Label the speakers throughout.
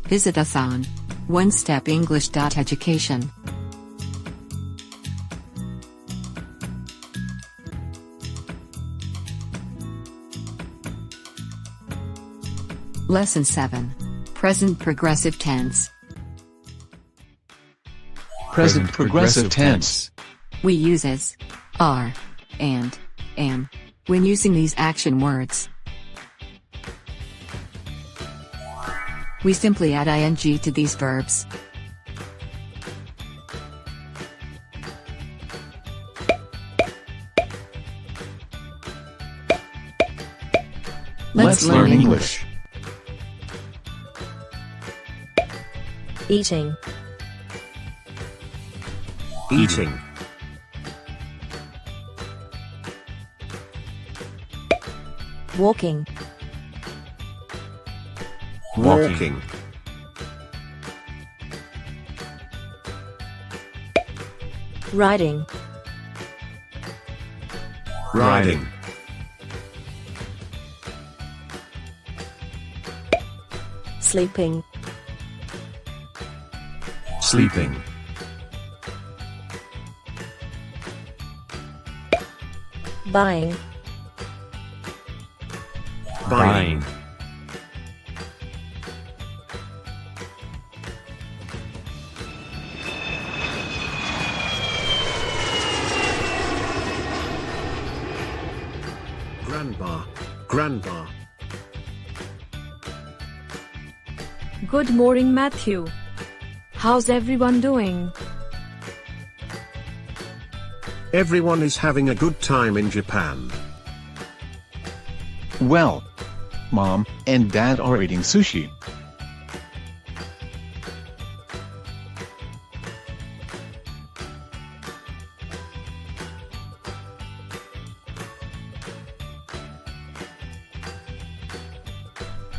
Speaker 1: Visit us on onestepenglish.education. Lesson 7. Present progressive tense.
Speaker 2: Present progressive tense.
Speaker 1: We use as, are, and, am, when using these action words. We simply add ing to these verbs.
Speaker 2: Let's learn English.
Speaker 3: Eating.
Speaker 4: Eating.
Speaker 3: Walking.
Speaker 4: Walking.
Speaker 3: Riding.
Speaker 4: Riding.
Speaker 3: Sleeping.
Speaker 4: Sleeping.
Speaker 3: Buying.
Speaker 4: Buying. Grandpa. Grandpa.
Speaker 5: Good morning, Matthew. How's everyone doing?
Speaker 4: Everyone is having a good time in Japan.
Speaker 2: Well, Mom and Dad are eating sushi.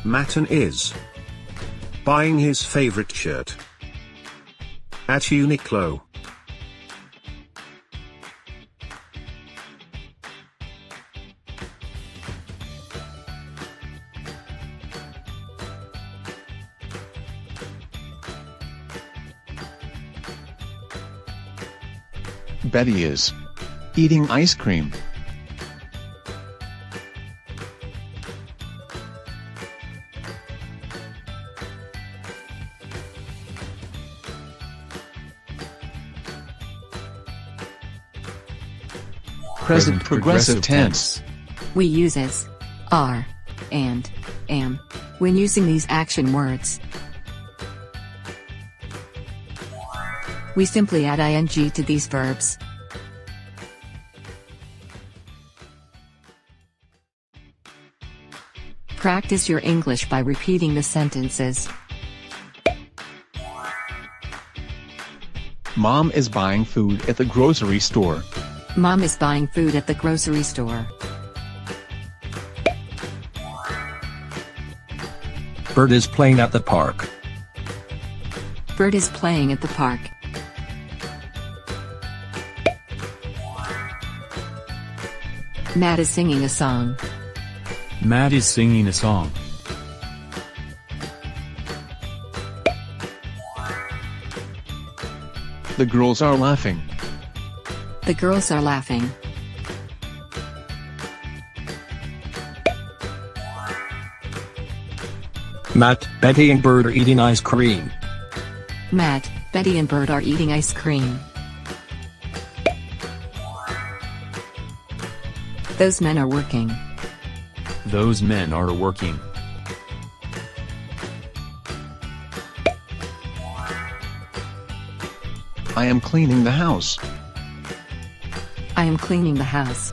Speaker 4: Matten is buying his favorite shirt at Uniqlo.
Speaker 2: Betty is eating ice cream. Present progressive tense.
Speaker 1: We use as, are, and, am, when using these action words. We simply add ing to these verbs. Practice your English by repeating the sentences.
Speaker 2: Mom is buying food at the grocery store.
Speaker 1: Mom is buying food at the grocery store.
Speaker 6: Bert is playing at the park.
Speaker 1: Bert is playing at the park. Matt is singing a song.
Speaker 6: Matt is singing a song.
Speaker 2: The girls are laughing.
Speaker 1: The girls are laughing.
Speaker 6: Matt, Betty and Bert are eating ice cream.
Speaker 1: Matt, Betty and Bert are eating ice cream. Those men are working.
Speaker 6: Those men are working.
Speaker 2: I am cleaning the house.
Speaker 1: I am cleaning the house.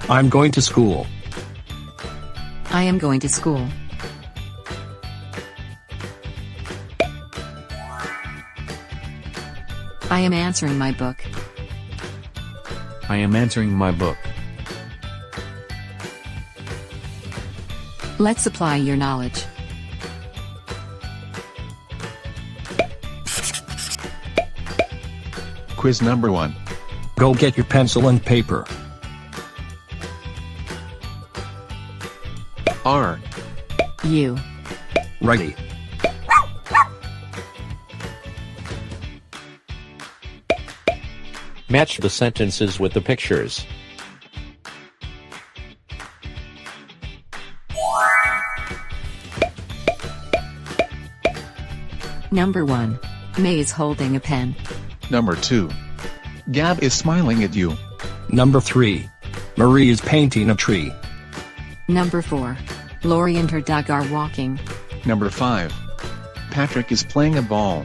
Speaker 6: I'm going to school.
Speaker 1: I am going to school. I am answering my book.
Speaker 6: I am answering my book.
Speaker 1: Let's apply your knowledge.
Speaker 2: Quiz number 1.
Speaker 6: Go get your pencil and paper.
Speaker 2: R.
Speaker 1: U.
Speaker 7: Ready.
Speaker 8: Match the sentences with the pictures.
Speaker 1: Number 1. May is holding a pen.
Speaker 2: Number 2. Gab is smiling at you.
Speaker 7: Number 3. Marie is painting a tree.
Speaker 1: Number 4. Lori and her dog are walking.
Speaker 2: Number 5. Patrick is playing a ball.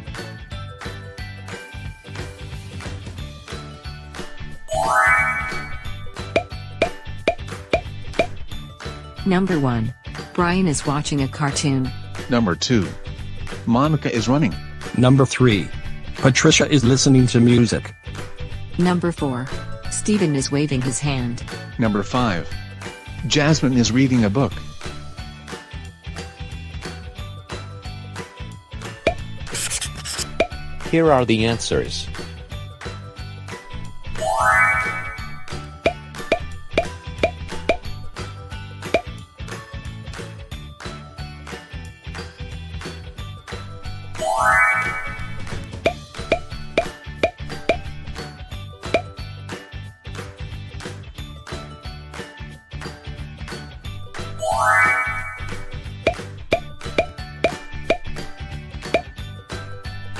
Speaker 1: Number 1. Brian is watching a cartoon.
Speaker 2: Number 2. Monica is running.
Speaker 7: Number 3. Patricia is listening to music.
Speaker 1: Number 4. Stephen is waving his hand.
Speaker 2: Number 5. Jasmine is reading a book.
Speaker 8: Here are the answers.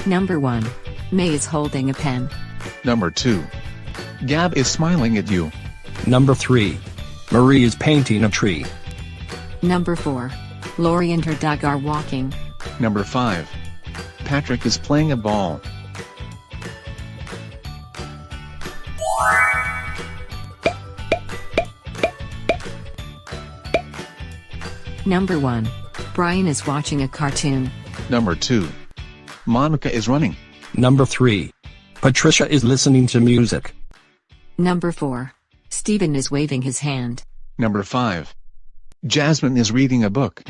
Speaker 1: Number 1. May is holding a pen.
Speaker 2: Number 2. Gab is smiling at you.
Speaker 7: Number 3. Marie is painting a tree.
Speaker 1: Number 4. Lori and her dog are walking.
Speaker 2: Number 5. Patrick is playing a ball.
Speaker 1: Number 1. Brian is watching a cartoon.
Speaker 2: Number 2. Monica is running.
Speaker 7: Number 3. Patricia is listening to music.
Speaker 1: Number 4. Stephen is waving his hand.
Speaker 2: Number 5. Jasmine is reading a book.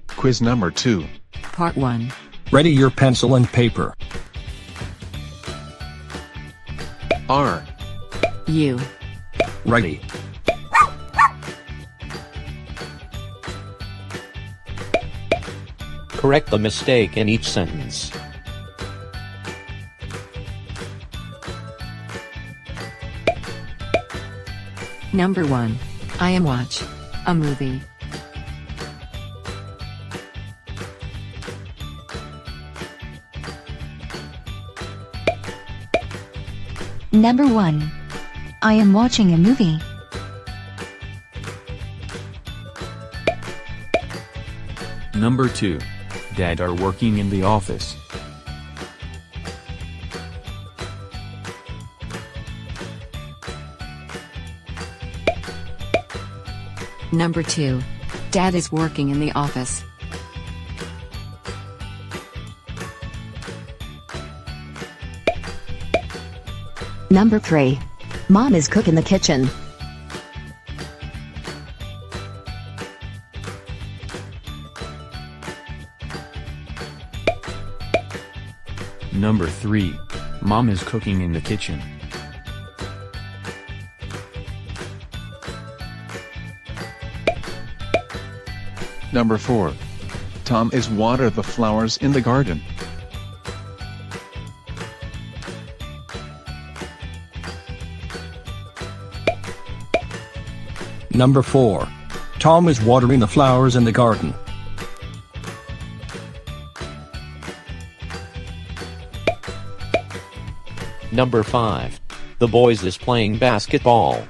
Speaker 2: Quiz number 2.
Speaker 1: Part 1.
Speaker 7: Ready your pencil and paper.
Speaker 2: R.
Speaker 1: U.
Speaker 7: Ready.
Speaker 8: Correct the mistake in each sentence.
Speaker 1: Number 1. I am watch a movie.
Speaker 9: Number 1. I am watching a movie.
Speaker 6: Number 2. Dad are working in the office.
Speaker 1: Number 2. Dad is working in the office.
Speaker 9: Number 3. Mom is cooking the kitchen.
Speaker 6: Number 3. Mom is cooking in the kitchen.
Speaker 2: Number 4. Tom is water the flowers in the garden.
Speaker 7: Number 4. Tom is watering the flowers in the garden.
Speaker 8: Number 5. The boys is playing basketball.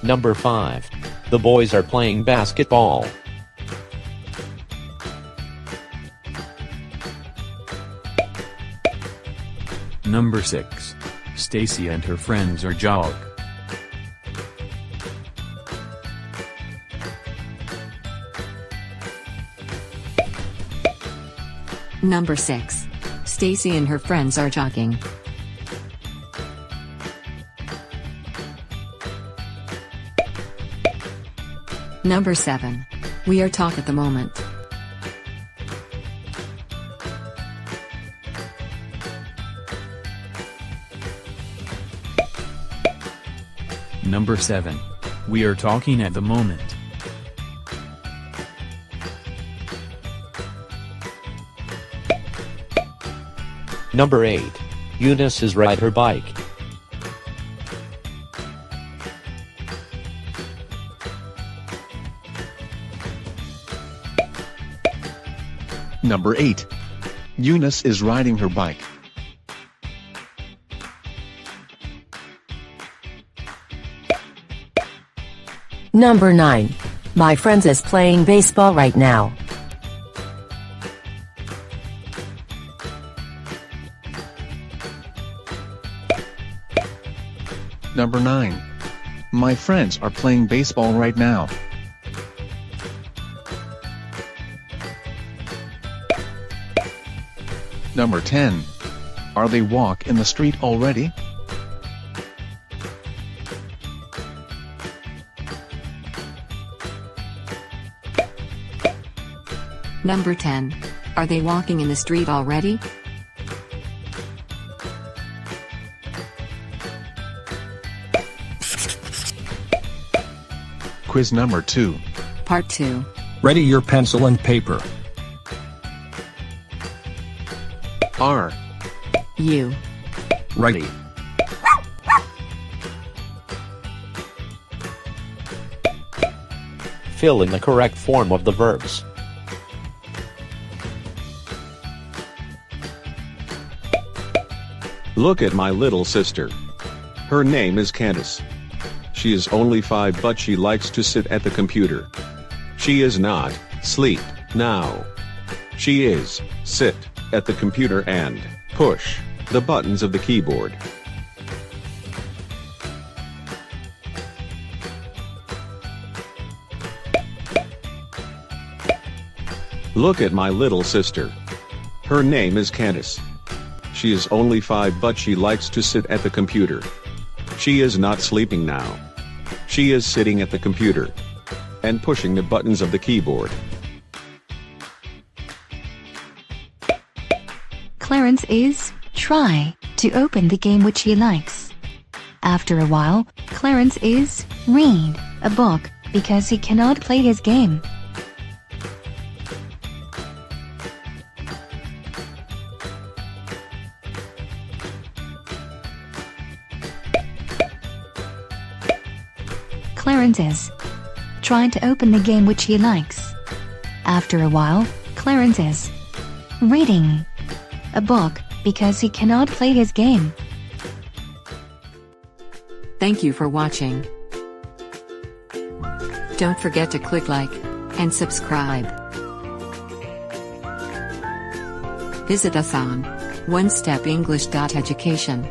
Speaker 8: Number 5. The boys are playing basketball.
Speaker 6: Number 6. Stacy and her friends are jog.
Speaker 1: Number 6. Stacy and her friends are jogging. Number 7. We are talk at the moment.
Speaker 6: Number 7. We are talking at the moment.
Speaker 8: Number 8. Eunice is ride her bike.
Speaker 2: Number 8. Eunice is riding her bike.
Speaker 10: Number 9. My friend is playing baseball right now.
Speaker 2: Number 9. My friends are playing baseball right now. Number 10. Are they walk in the street already?
Speaker 1: Number 10. Are they walking in the street already?
Speaker 2: Quiz number 2.
Speaker 1: Part 2.
Speaker 7: Ready your pencil and paper.
Speaker 2: Are
Speaker 1: You.
Speaker 7: Ready.
Speaker 8: Fill in the correct form of the verbs.
Speaker 11: Look at my little sister. Her name is Candace. She is only 5 but she likes to sit at the computer. She is not sleep now. She is sit at the computer and push the buttons of the keyboard. Look at my little sister. Her name is Candace. She is only 5 but she likes to sit at the computer. She is not sleeping now. She is sitting at the computer and pushing the buttons of the keyboard.
Speaker 9: Clarence is try to open the game which he likes. After a while, Clarence is read a book because he cannot play his game. Clarence is trying to open the game which he likes. After a while, Clarence is reading a book because he cannot play his game.
Speaker 1: Thank you for watching. Don't forget to click like and subscribe. Visit us on onestepenglish.education.